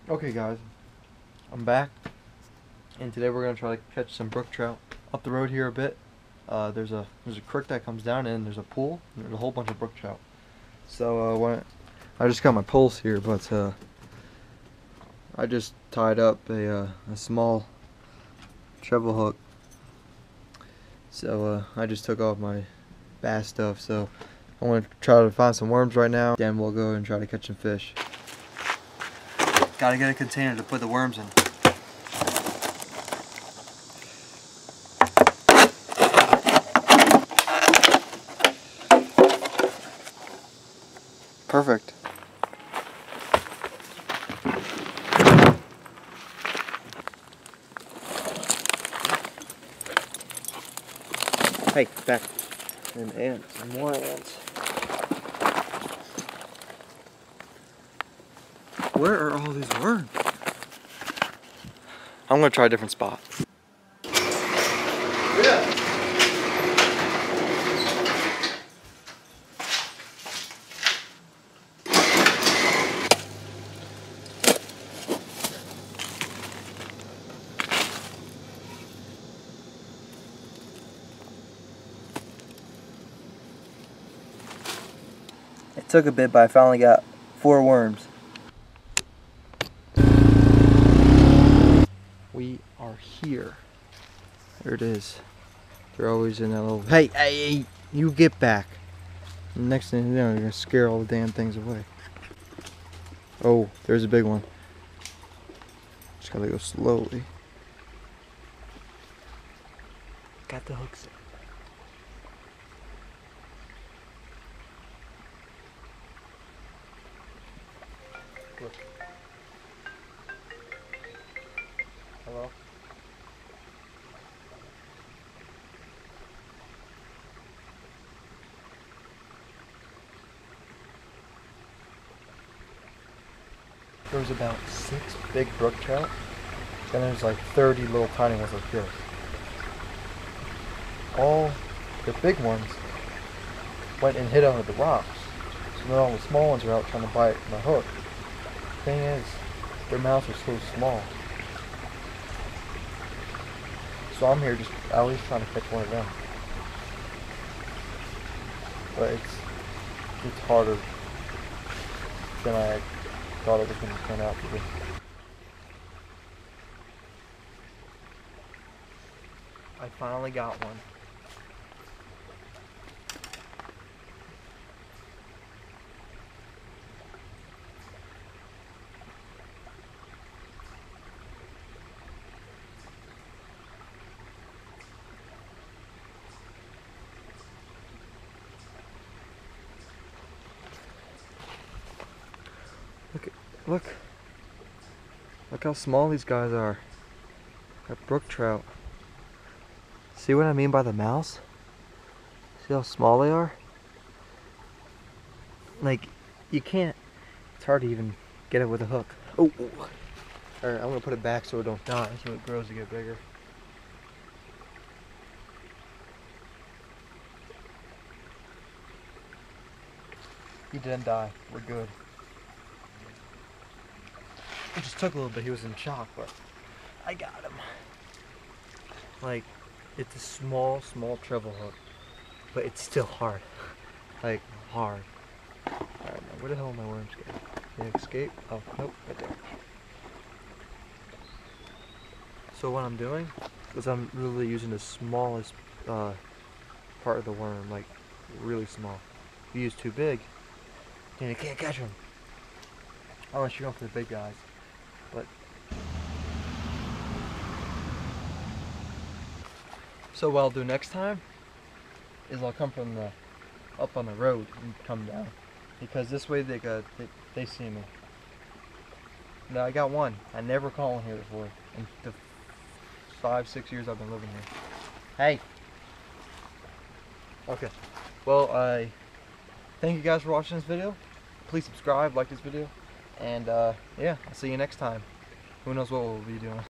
Okay guys, I'm back, and today we're gonna try to catch some brook trout. Up the road here a bit, there's a creek that comes down in, there's a pool, and there's a whole bunch of brook trout. So I just got my poles here, but I just tied up a small treble hook. So I just took off my bass stuff, so I want to try to find some worms right now, then we'll go and try to catch some fish. Gotta get a container to put the worms in. Perfect. Hey, back. And ants, and more ants. Where are all these worms? I'm gonna try a different spot. Yeah. It took a bit, but I finally got 4 worms. We are here. There it is. They're always in that little... Hey, you get back. Next thing you know, you're gonna scare all the damn things away. Oh, there's a big one. Just gotta go slowly. Got the hooks in. Look. Hello? There was about 6 big brook trout, and there's like 30 little tiny ones like this. All the big ones went and hid under the rocks, so now all the small ones are out trying to bite my hook. Thing is, their mouths are so small. So I'm here just at least trying to catch one of them. But it's harder than I thought it was going to turn out to be. I finally got one. Look how small these guys are. That brook trout. See what I mean by the mouths? See how small they are? Like, you can't, it's hard to even get it with a hook. Oh. Alright, I'm gonna put it back so it don't die, so it grows to get bigger. He didn't die, we're good. It just took a little bit, he was in shock, but I got him. Like, it's a small treble hook, but it's still hard. Like, hard. Alright, now where the hell are my worms going? They escape? Oh, nope, right there. So what I'm doing is I'm really using the smallest part of the worm, like really small. If you use too big, then you can't catch them. Unless you're going for the big guys. But so what I'll do next time is I'll come from the up on the road and come down, because this way they see me. Now I got one. I never caught one here before in the 5-6 years I've been living here. Hey. Okay. Well, I thank you guys for watching this video. Please subscribe, like this video. And yeah, I'll see you next time. Who knows what we'll be doing.